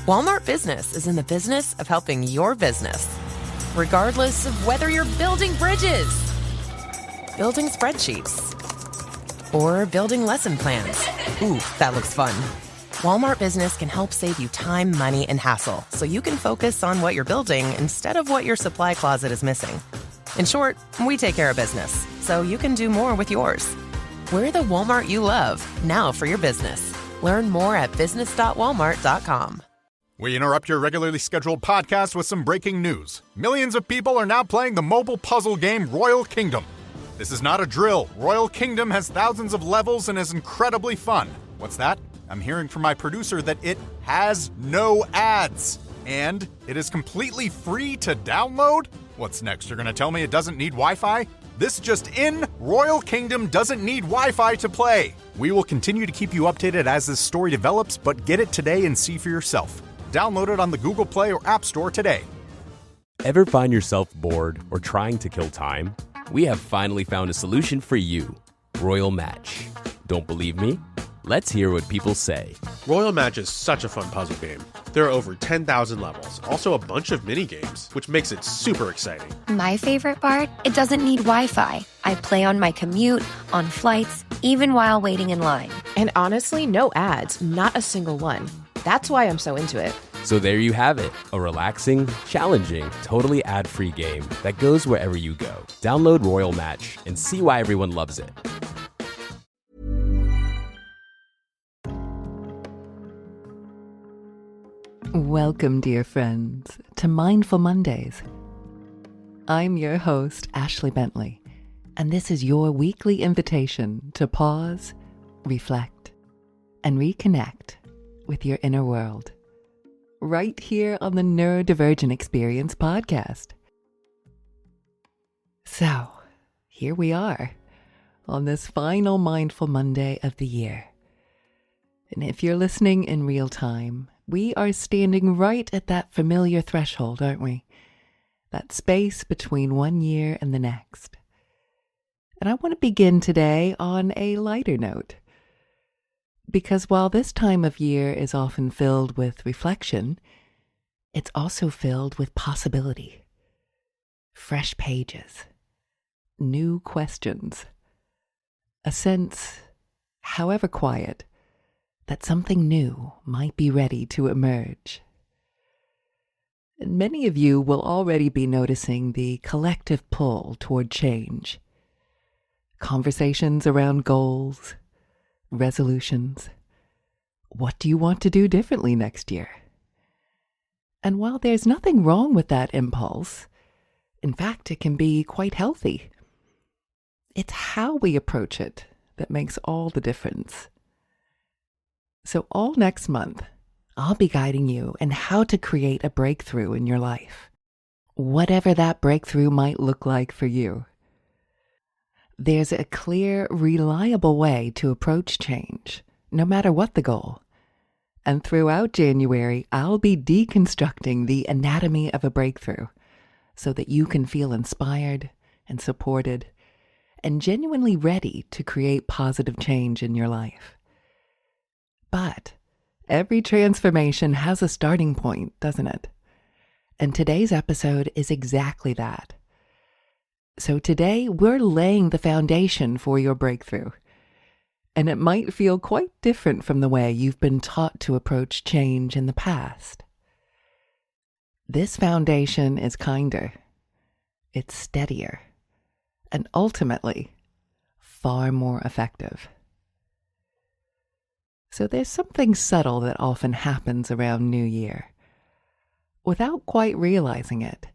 Walmart Business is in the business of helping your business, regardless of whether you're building bridges, building spreadsheets, or building lesson plans. Ooh, that looks fun. Walmart Business can help save you time, money, and hassle so you can focus on what you're building instead of what your supply closet is missing. In short, we take care of business so you can do more with yours. We're the Walmart you love, now for your business. Learn more at business.walmart.com. We interrupt your regularly scheduled podcast with some breaking news. Millions of people are now playing the mobile puzzle game Royal Kingdom. This is not a drill. Royal Kingdom has thousands of levels and is incredibly fun. What's that? I'm hearing from my producer that it has no ads. And it is completely free to download? What's next? You're gonna tell me it doesn't need Wi-Fi? This just in, Royal Kingdom doesn't need Wi-Fi to play. We will continue to keep you updated as this story develops, but get it today and see for yourself. Download it on the Google Play or App Store today. Ever find yourself bored or trying to kill time? We have finally found a solution for you. Royal Match. Don't believe me? Let's hear what people say. Royal Match is such a fun puzzle game. There are over 10,000 levels, also a bunch of mini games, which makes it super exciting. My favorite part? It doesn't need Wi-Fi. I play on my commute, on flights, even while waiting in line. And honestly, no ads, not a single one. That's why I'm so into it. So there you have it, a relaxing, challenging, totally ad-free game that goes wherever you go. Download Royal Match and see why everyone loves it. Welcome, dear friends, to Mindful Mondays. I'm your host, Ashley Bentley, and this is your weekly invitation to pause, reflect, and reconnect with your inner world, right here on the Neurodivergent Experience podcast. So, here we are, on this final Mindful Monday of the year. And if you're listening in real time, we are standing right at that familiar threshold, aren't we? That space between one year and the next. And I want to begin today on a lighter note. Because while this time of year is often filled with reflection, it's also filled with possibility. Fresh pages. New questions. A sense, however quiet, that something new might be ready to emerge. And many of you will already be noticing the collective pull toward change. Conversations around goals, resolutions. What do you want to do differently next year? And while there's nothing wrong with that impulse, in fact, it can be quite healthy. It's how we approach it that makes all the difference. So all next month, I'll be guiding you in how to create a breakthrough in your life, whatever that breakthrough might look like for you. There's a clear, reliable way to approach change, no matter what the goal. And throughout January, I'll be deconstructing the anatomy of a breakthrough so that you can feel inspired and supported and genuinely ready to create positive change in your life. But every transformation has a starting point, doesn't it? And today's episode is exactly that. So today, we're laying the foundation for your breakthrough. And it might feel quite different from the way you've been taught to approach change in the past. This foundation is kinder, it's steadier, and ultimately, far more effective. So there's something subtle that often happens around New Year. Without quite realizing it,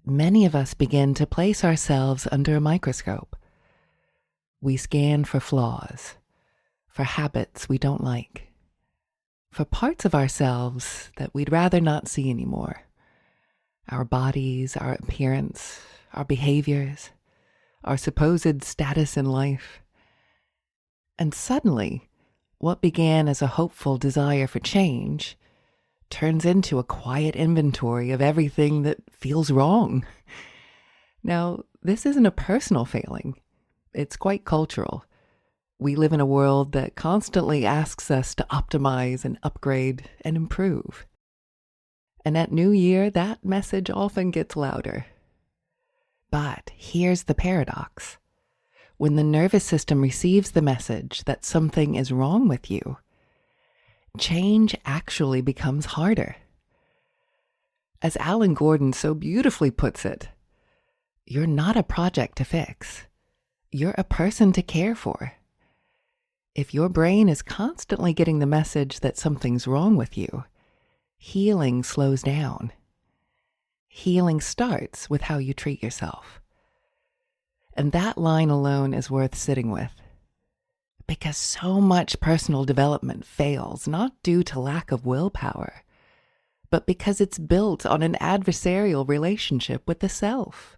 many of us begin to place ourselves under a microscope. We scan for flaws, for habits we don't like, for parts of ourselves that we'd rather not see anymore. Our bodies, our appearance, our behaviors, our supposed status in life. And suddenly, what began as a hopeful desire for change turns into a quiet inventory of everything that feels wrong. Now, this isn't a personal failing. It's quite cultural. We live in a world that constantly asks us to optimize and upgrade and improve. And at New Year, that message often gets louder. But here's the paradox. When the nervous system receives the message that something is wrong with you, change actually becomes harder. As Alan Gordon so beautifully puts it, you're not a project to fix. You're a person to care for. If your brain is constantly getting the message that something's wrong with you, healing slows down. Healing starts with how you treat yourself. And that line alone is worth sitting with. Because so much personal development fails not due to lack of willpower, but because it's built on an adversarial relationship with the self.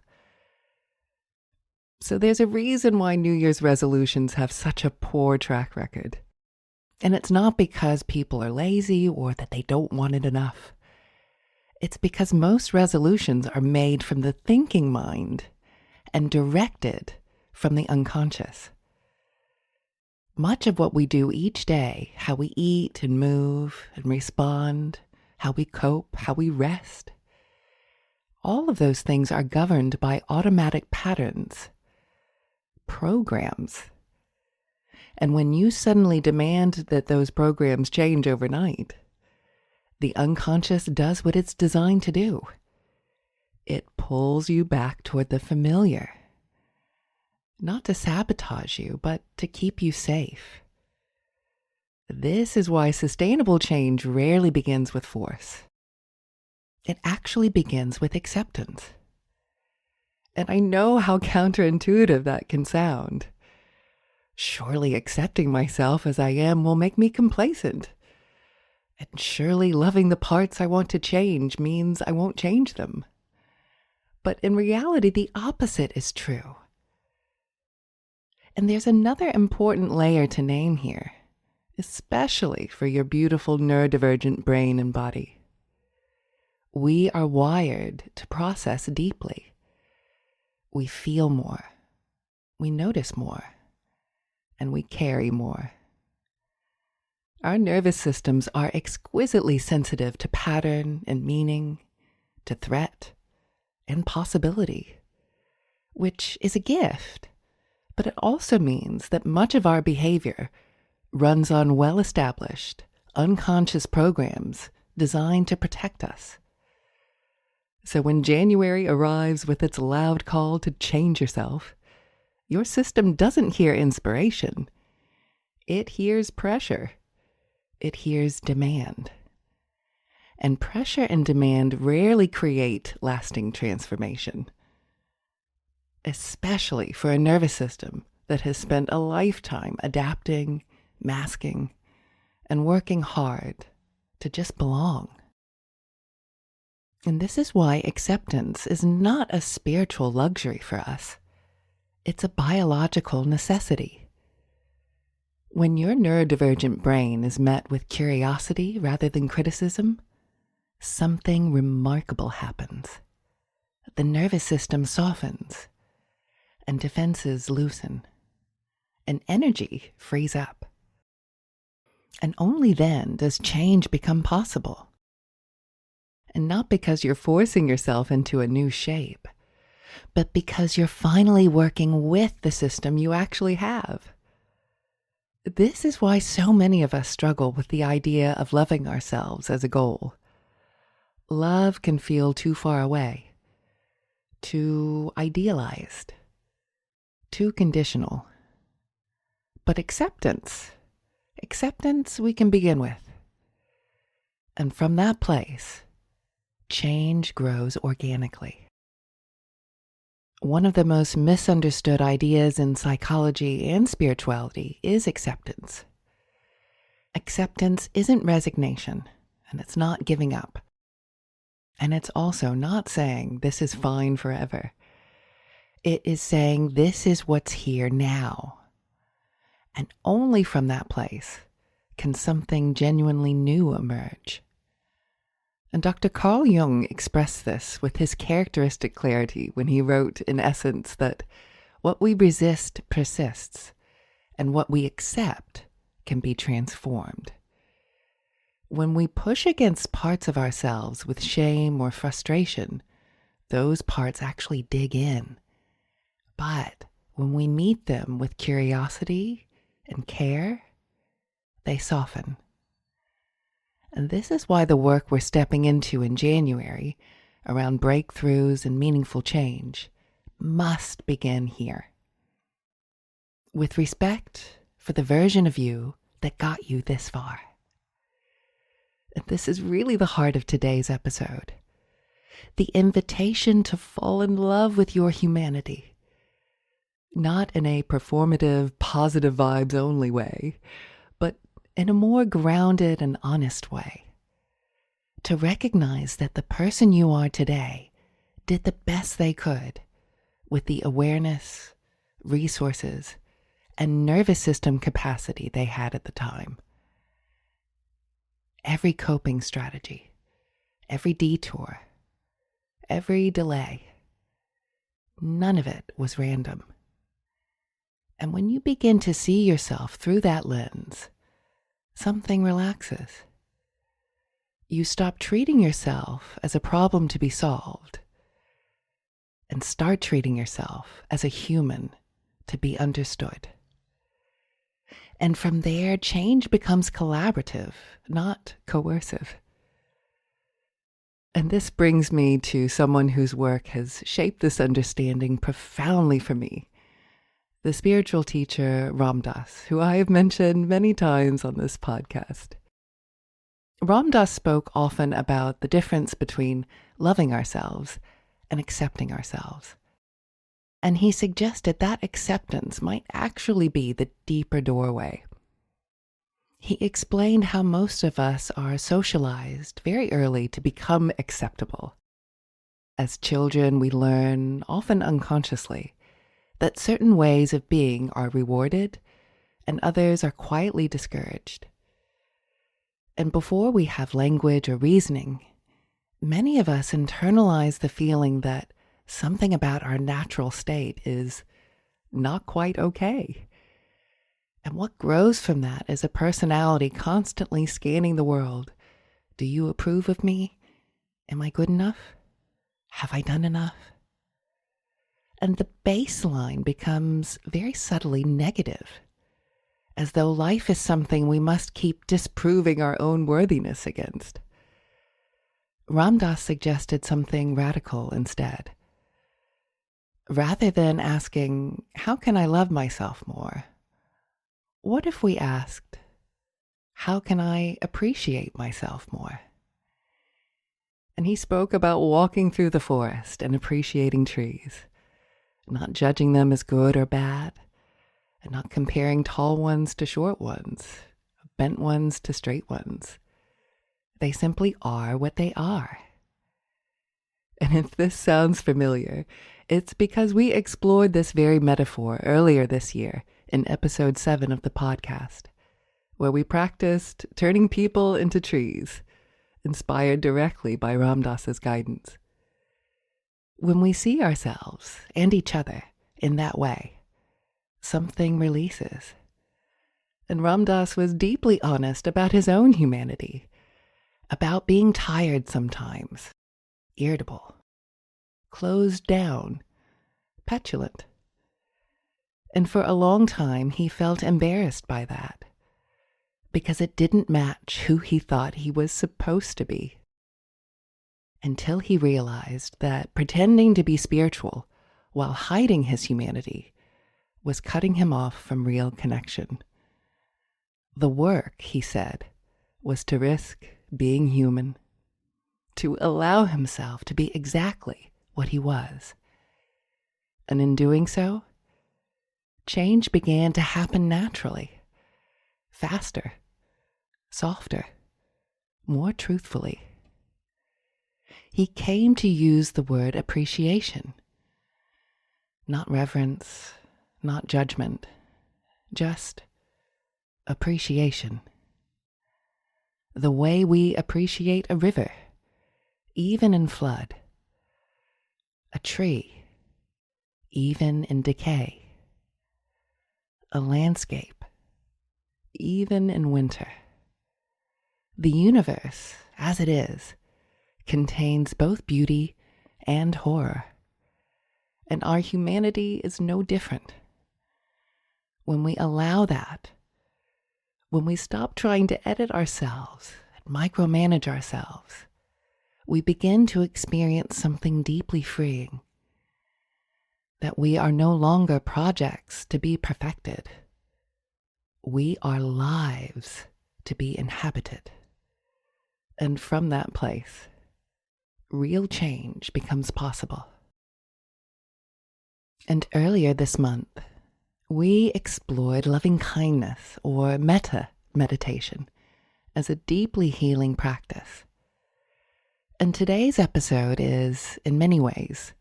So there's a reason why New Year's resolutions have such a poor track record. And it's not because people are lazy or that they don't want it enough. It's because most resolutions are made from the thinking mind and directed from the unconscious. Much of what we do each day, how we eat and move and respond, how we cope, how we rest, all of those things are governed by automatic patterns, programs. And when you suddenly demand that those programs change overnight, the unconscious does what it's designed to do. It pulls you back toward the familiar. Not to sabotage you, but to keep you safe. This is why sustainable change rarely begins with force. It actually begins with acceptance. And I know how counterintuitive that can sound. Surely accepting myself as I am will make me complacent. And surely loving the parts I want to change means I won't change them. But in reality, the opposite is true. And there's another important layer to name here, especially for your beautiful neurodivergent brain and body. We are wired to process deeply. We feel more, we notice more, and we carry more. Our nervous systems are exquisitely sensitive to pattern and meaning, to threat and possibility, which is a gift, but it also means that much of our behavior runs on well-established, unconscious programs designed to protect us. So when January arrives with its loud call to change yourself, your system doesn't hear inspiration. It hears pressure. It hears demand. And pressure and demand rarely create lasting transformation, especially for a nervous system that has spent a lifetime adapting, masking, and working hard to just belong. And this is why acceptance is not a spiritual luxury for us. It's a biological necessity. When your neurodivergent brain is met with curiosity rather than criticism, something remarkable happens. The nervous system softens, and defenses loosen, and energy frees up. And only then does change become possible. And not because you're forcing yourself into a new shape, but because you're finally working with the system you actually have. This is why so many of us struggle with the idea of loving ourselves as a goal. Love can feel too far away, too idealized, too conditional. But acceptance we can begin with. And from that place, change grows organically. One of the most misunderstood ideas in psychology and spirituality is acceptance. Acceptance isn't resignation, and it's not giving up. And it's also not saying this is fine forever. It is saying this is what's here now. And only from that place can something genuinely new emerge. And Dr. Carl Jung expressed this with his characteristic clarity when he wrote, in essence, that what we resist persists, and what we accept can be transformed. When we push against parts of ourselves with shame or frustration, those parts actually dig in. But when we meet them with curiosity and care, they soften. And this is why the work we're stepping into in January around breakthroughs and meaningful change must begin here. With respect for the version of you that got you this far. And this is really the heart of today's episode. The invitation to fall in love with your humanity. Not in a performative, positive vibes only way, but in a more grounded and honest way. To recognize that the person you are today did the best they could with the awareness, resources, and nervous system capacity they had at the time. Every coping strategy, every detour, every delay, none of it was random. And when you begin to see yourself through that lens, something relaxes. You stop treating yourself as a problem to be solved and start treating yourself as a human to be understood. And from there, change becomes collaborative, not coercive. And this brings me to someone whose work has shaped this understanding profoundly for me, the spiritual teacher Ram Dass, who I have mentioned many times on this podcast. Ram Dass spoke often about the difference between loving ourselves and accepting ourselves. And he suggested that acceptance might actually be the deeper doorway. He explained how most of us are socialized very early to become acceptable. As children, we learn, often unconsciously, that certain ways of being are rewarded and others are quietly discouraged. And before we have language or reasoning, many of us internalize the feeling that something about our natural state is not quite okay. And what grows from that is a personality constantly scanning the world. Do you approve of me? Am I good enough? Have I done enough? And the baseline becomes very subtly negative, as though life is something we must keep disproving our own worthiness against. Ram Dass suggested something radical instead. Rather than asking, how can I love myself more? What if we asked, how can I appreciate myself more? And he spoke about walking through the forest and appreciating trees, not judging them as good or bad, and not comparing tall ones to short ones, bent ones to straight ones. They simply are what they are. And if this sounds familiar, it's because we explored this very metaphor earlier this year in episode 7 of the podcast, where we practiced turning people into trees, inspired directly by Ram Dass's guidance. When we see ourselves and each other in that way, something releases. And Ram Dass was deeply honest about his own humanity, about being tired sometimes, irritable, closed down, petulant. And for a long time, he felt embarrassed by that, because it didn't match who he thought he was supposed to be. Until he realized that pretending to be spiritual while hiding his humanity was cutting him off from real connection. The work, he said, was to risk being human, to allow himself to be exactly what he was. And in doing so, change began to happen naturally, faster, softer, more truthfully. He came to use the word appreciation, not reverence, not judgment, just appreciation. The way we appreciate a river, even in flood, a tree, even in decay, a landscape, even in winter, The universe, as it is, contains both beauty and horror. And our humanity is no different. When we allow that, when we stop trying to edit ourselves and micromanage ourselves, we begin to experience something deeply freeing. That we are no longer projects to be perfected. We are lives to be inhabited. And from that place, real change becomes possible. And earlier this month, we explored loving kindness or metta meditation as a deeply healing practice. And today's episode is, in many ways,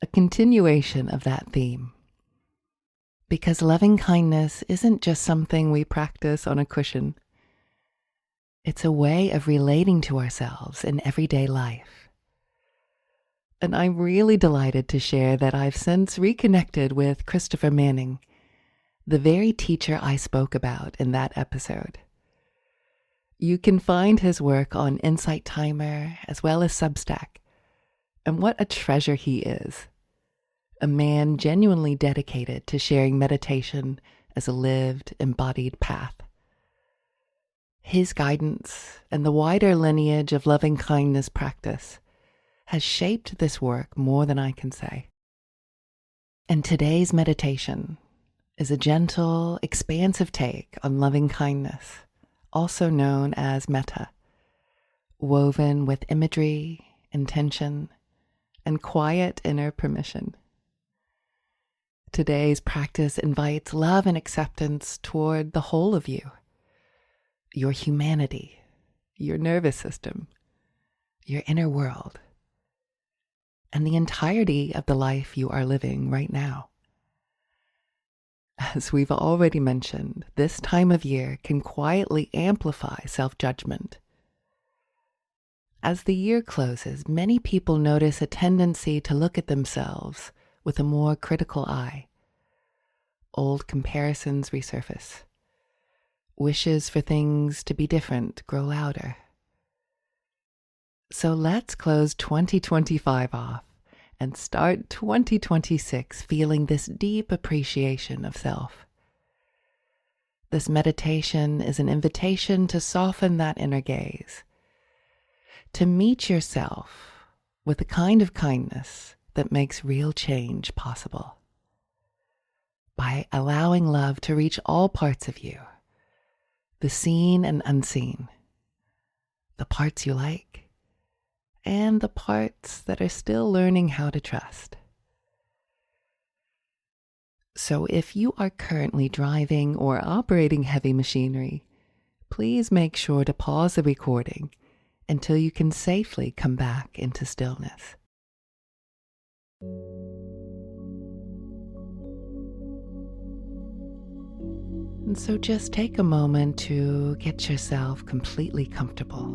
a continuation of that theme. Because loving kindness isn't just something we practice on a cushion. It's a way of relating to ourselves in everyday life. And I'm really delighted to share that I've since reconnected with Christopher Manning, the very teacher I spoke about in that episode. You can find his work on Insight Timer as well as Substack. And what a treasure he is. A man genuinely dedicated to sharing meditation as a lived, embodied path. His guidance and the wider lineage of loving kindness practice has shaped this work more than I can say. And today's meditation is a gentle, expansive take on loving kindness, also known as metta, woven with imagery, intention, and quiet inner permission. Today's practice invites love and acceptance toward the whole of you, your humanity, your nervous system, your inner world, and the entirety of the life you are living right now. As we've already mentioned, this time of year can quietly amplify self-judgment. As the year closes, many people notice a tendency to look at themselves with a more critical eye. Old comparisons resurface. Wishes for things to be different grow louder. So let's close 2025 off and start 2026 feeling this deep appreciation of self. This meditation is an invitation to soften that inner gaze, to meet yourself with the kind of kindness that makes real change possible. By allowing love to reach all parts of you, the seen and unseen, the parts you like, and the parts that are still learning how to trust. So if you are currently driving or operating heavy machinery, please make sure to pause the recording until you can safely come back into stillness. And so just take a moment to get yourself completely comfortable,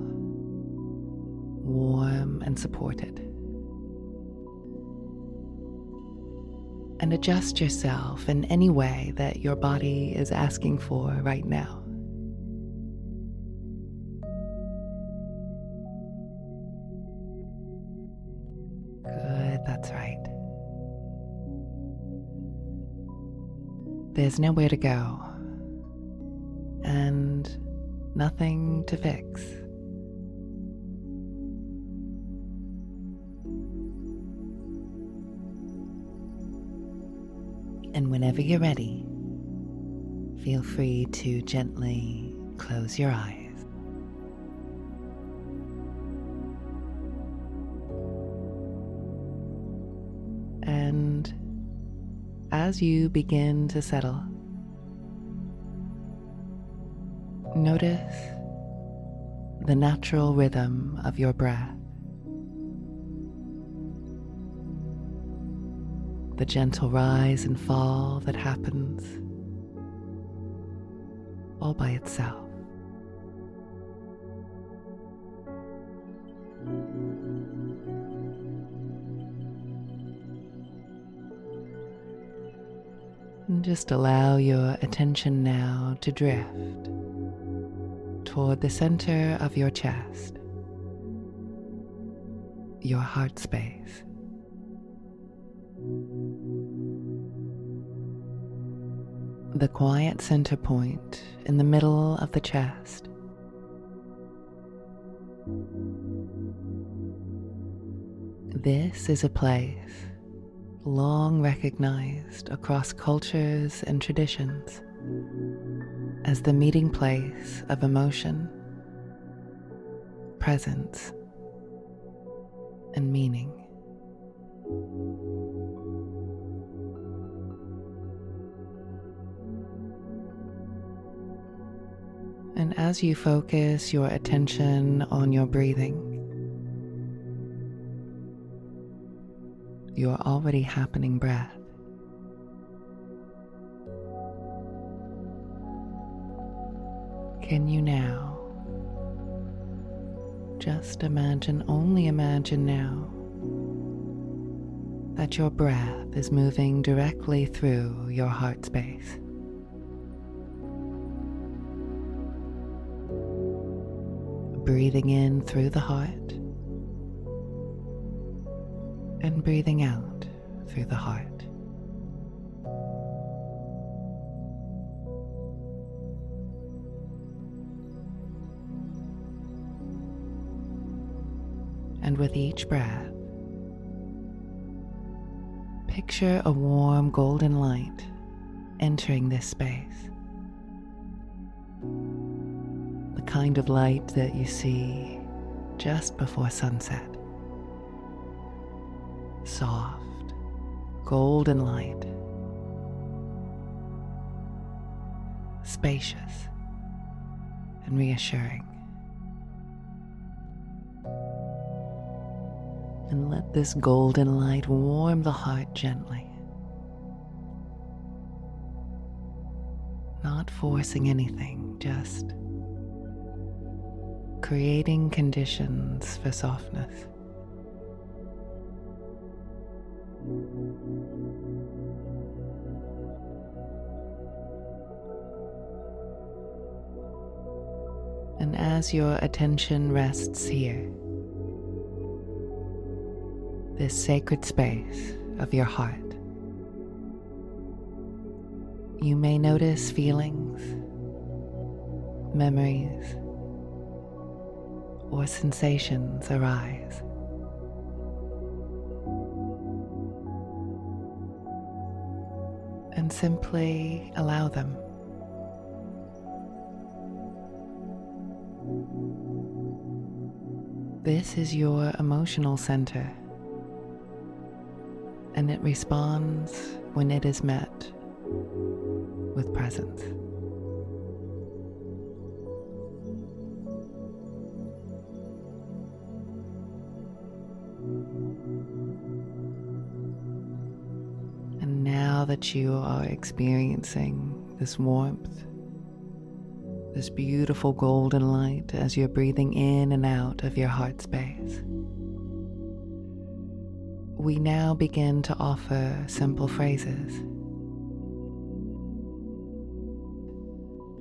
warm and supported. And adjust yourself in any way that your body is asking for right now. Good, that's right. There's nowhere to go, and nothing to fix. And whenever you're ready, feel free to gently close your eyes. And as you begin to settle, notice the natural rhythm of your breath, the gentle rise and fall that happens all by itself. And just allow your attention now to drift toward the center of your chest, your heart space. The quiet center point in the middle of the chest. This is a place long recognized across cultures and traditions as the meeting place of emotion, presence, and meaning. And as you focus your attention on your breathing, your already happening breath, can you now just imagine, only imagine now, that your breath is moving directly through your heart space? Breathing in through the heart and breathing out through the heart. And with each breath, picture a warm golden light entering this space. The kind of light that you see just before sunset. Soft, golden light. Spacious and reassuring. And let this golden light warm the heart gently. Not forcing anything, just creating conditions for softness. And as your attention rests here, this sacred space of your heart, you may notice feelings, memories, or sensations arise. And simply allow them. This is your emotional center, and it responds when it is met with presence. And now that you are experiencing this warmth, this beautiful golden light as you're breathing in and out of your heart space, we now begin to offer simple phrases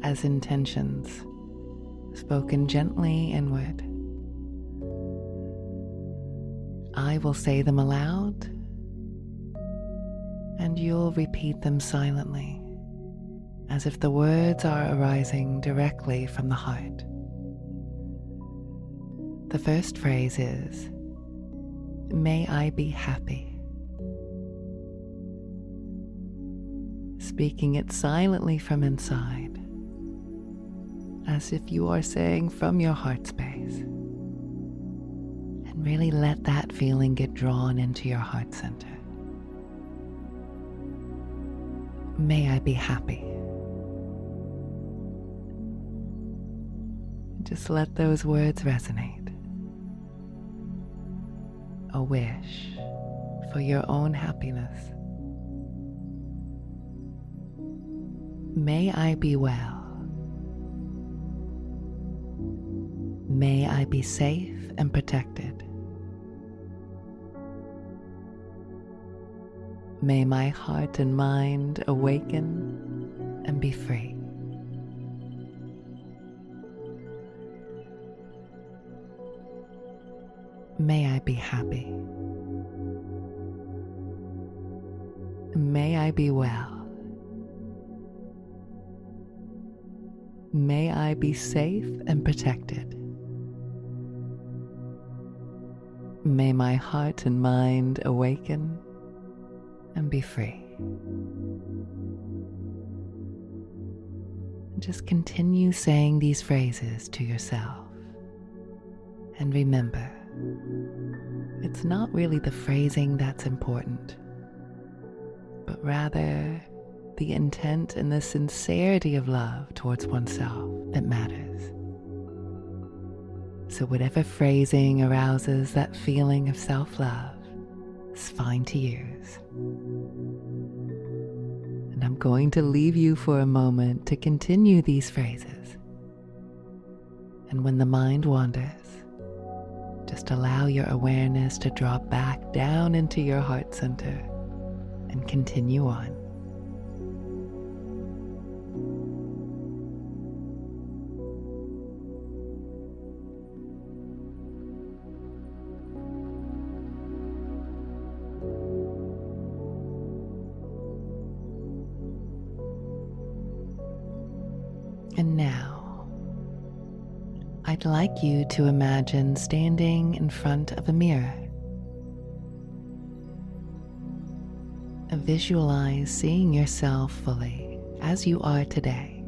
as intentions spoken gently inward. I will say them aloud, and you'll repeat them silently, as if the words are arising directly from the heart. The first phrase is, "May I be happy." Speaking it silently from inside, as if you are saying from your heart space, and really let that feeling get drawn into your heart center. May I be happy. Just let those words resonate. A wish for your own happiness. May I be well. May I be safe and protected. May my heart and mind awaken and be free. May I be happy. May I be well. May I be safe and protected. May my heart and mind awaken and be free. Just continue saying these phrases to yourself. And remember, it's not really the phrasing that's important, but rather the intent and the sincerity of love towards oneself that matters. So whatever phrasing arouses that feeling of self-love is fine to use. And I'm going to leave you for a moment to continue these phrases. And when the mind wanders, just allow your awareness to drop back down into your heart center and continue on. And now, I'd like you to imagine standing in front of a mirror. Visualize seeing yourself fully as you are today.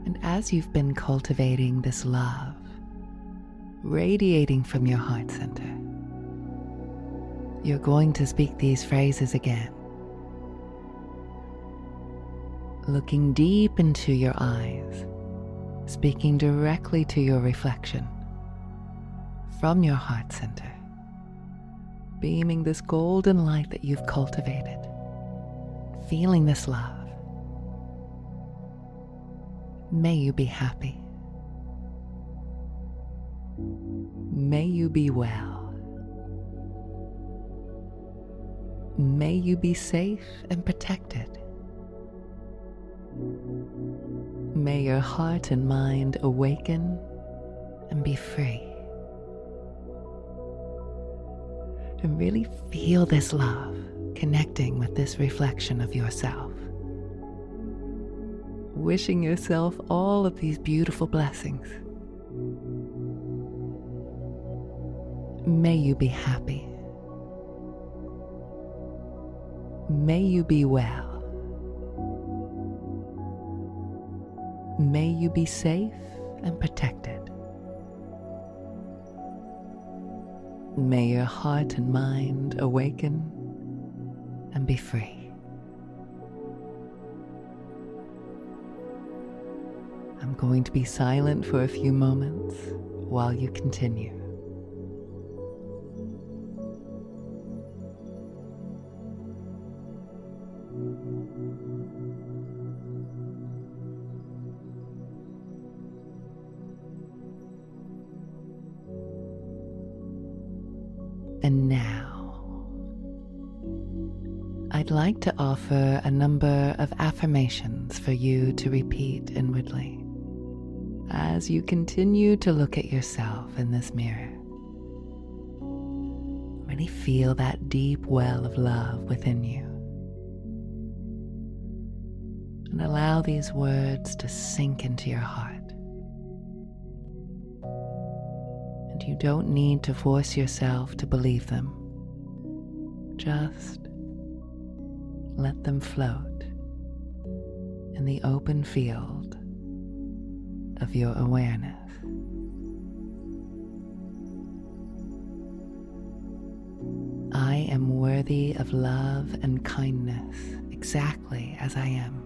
And as you've been cultivating this love, radiating from your heart center, you're going to speak these phrases again. Looking deep into your eyes, speaking directly to your reflection from your heart center, beaming this golden light that you've cultivated, feeling this love. May you be happy. May you be well. May you be safe and protected. May your heart and mind awaken and be free. And really feel this love connecting with this reflection of yourself. Wishing yourself all of these beautiful blessings. May you be happy. May you be well. May you be safe and protected. May your heart and mind awaken and be free. I'm going to be silent for a few moments while you continue. And now, I'd like to offer a number of affirmations for you to repeat inwardly as you continue to look at yourself in this mirror. Really feel that deep well of love within you. And allow these words to sink into your heart. You don't need to force yourself to believe them. Just let them float in the open field of your awareness. I am worthy of love and kindness exactly as I am.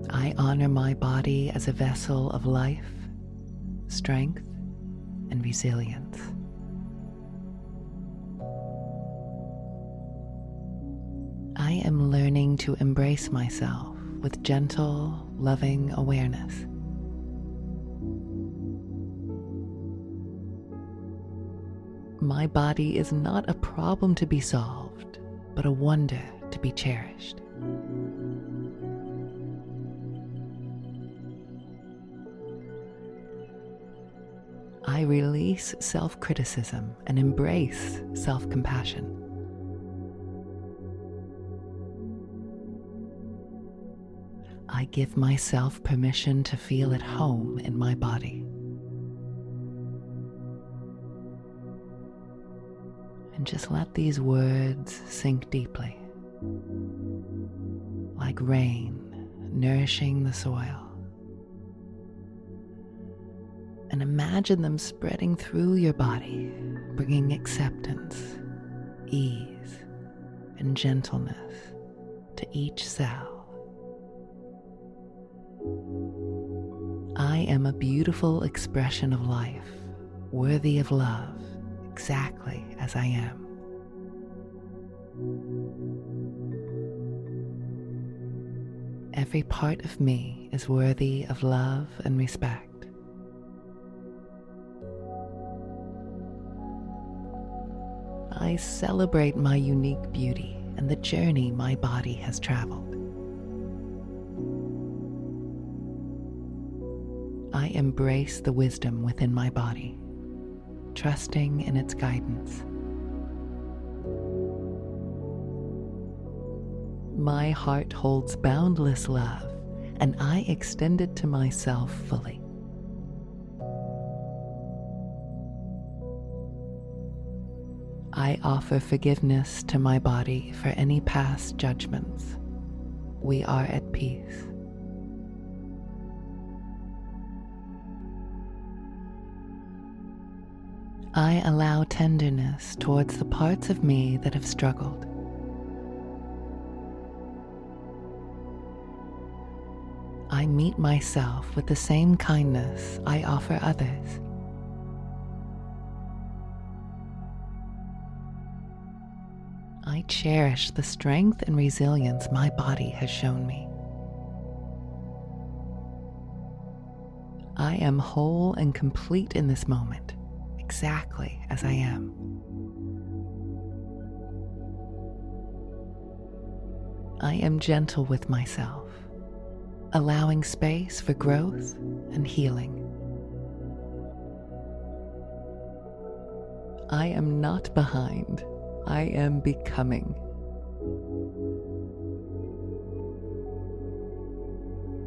I honor my body as a vessel of life, strength, and resilience. I am learning to embrace myself with gentle, loving awareness. My body is not a problem to be solved, but a wonder to be cherished. I release self-criticism and embrace self-compassion. I give myself permission to feel at home in my body. And just let these words sink deeply, like rain nourishing the soil. And imagine them spreading through your body, bringing acceptance, ease, and gentleness to each cell. I am a beautiful expression of life, worthy of love, exactly as I am. Every part of me is worthy of love and respect. I celebrate my unique beauty and the journey my body has traveled. I embrace the wisdom within my body, trusting in its guidance. My heart holds boundless love, and I extend it to myself fully. I offer forgiveness to my body for any past judgments. We are at peace. I allow tenderness towards the parts of me that have struggled. I meet myself with the same kindness I offer others. I cherish the strength and resilience my body has shown me. I am whole and complete in this moment, exactly as I am. I am gentle with myself, allowing space for growth and healing. I am not behind, I am becoming.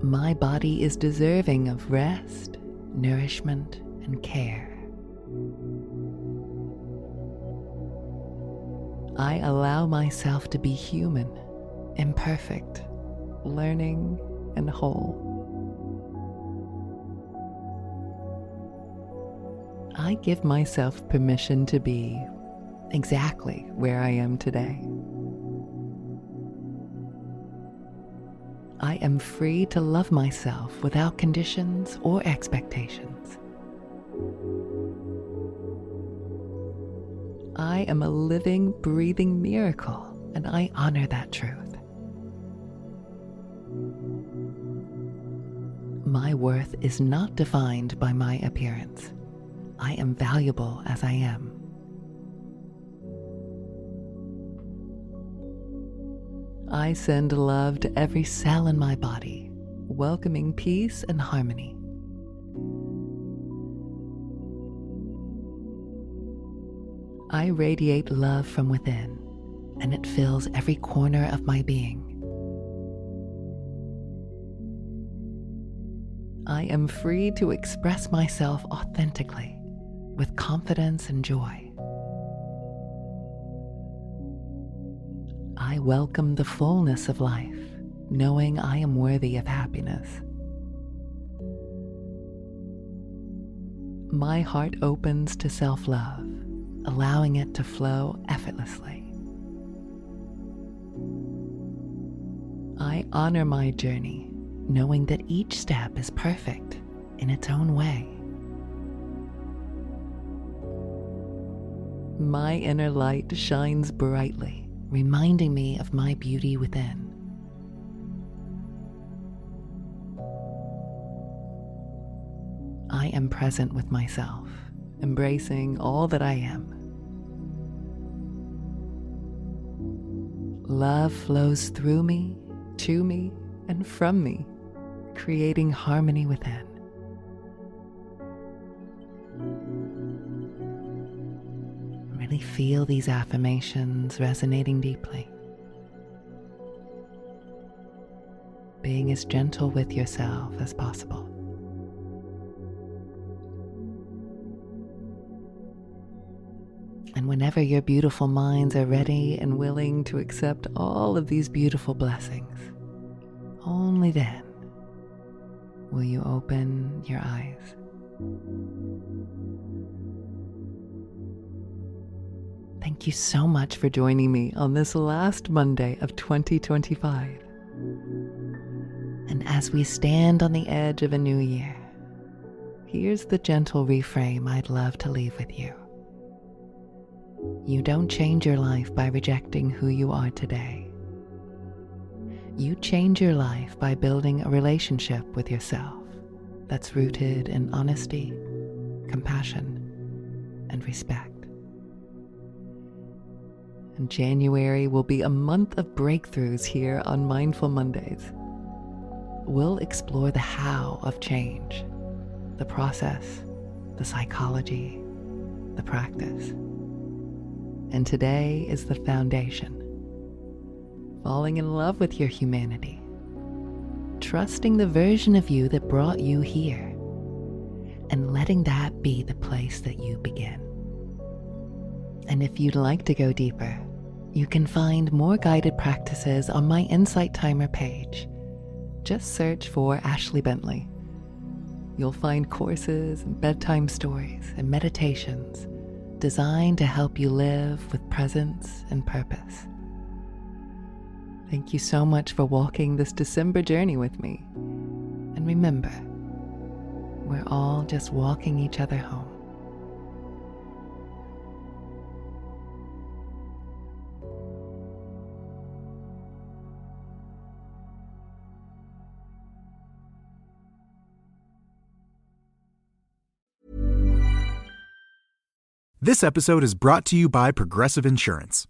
My body is deserving of rest, nourishment, and care. I allow myself to be human, imperfect, learning, and whole. I give myself permission to be exactly where I am today. I am free to love myself without conditions or expectations. I am a living, breathing miracle, and I honor that truth. My worth is not defined by my appearance. I am valuable as I am. I send love to every cell in my body, welcoming peace and harmony. I radiate love from within, and it fills every corner of my being. I am free to express myself authentically, with confidence and joy. I welcome the fullness of life, knowing I am worthy of happiness. My heart opens to self-love, allowing it to flow effortlessly. I honor my journey, knowing that each step is perfect in its own way. My inner light shines brightly, reminding me of my beauty within. I am present with myself, embracing all that I am. Love flows through me, to me, and from me, creating harmony within. really feel these affirmations resonating deeply. Being as gentle with yourself as possible. And whenever your beautiful minds are ready and willing to accept all of these beautiful blessings, only then will you open your eyes. Thank you so much for joining me on this last Monday of 2025. And as we stand on the edge of a new year, here's the gentle reframe I'd love to leave with you. You don't change your life by rejecting who you are today. You change your life by building a relationship with yourself that's rooted in honesty, compassion, and respect. And January will be a month of breakthroughs here on Mindful Mondays. We'll explore the how of change, the process, the psychology, the practice. And today is the foundation. Falling in love with your humanity. Trusting the version of you that brought you here. And letting that be the place that you begin. And if you'd like to go deeper, you can find more guided practices on my Insight Timer page. Just search for Ashley Bentley. You'll find courses and bedtime stories and meditations designed to help you live with presence and purpose. Thank you so much for walking this December journey with me. And remember, we're all just walking each other home. This episode is brought to you by Progressive Insurance.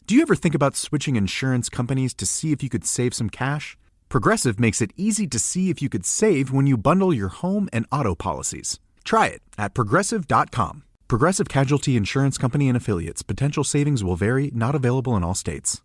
Do you ever think about switching insurance companies to see if you could save some cash? Progressive makes it easy to see if you could save when you bundle your home and auto policies. Try it at Progressive.com. Progressive Casualty Insurance Company and Affiliates. Potential savings will vary, not available in all states.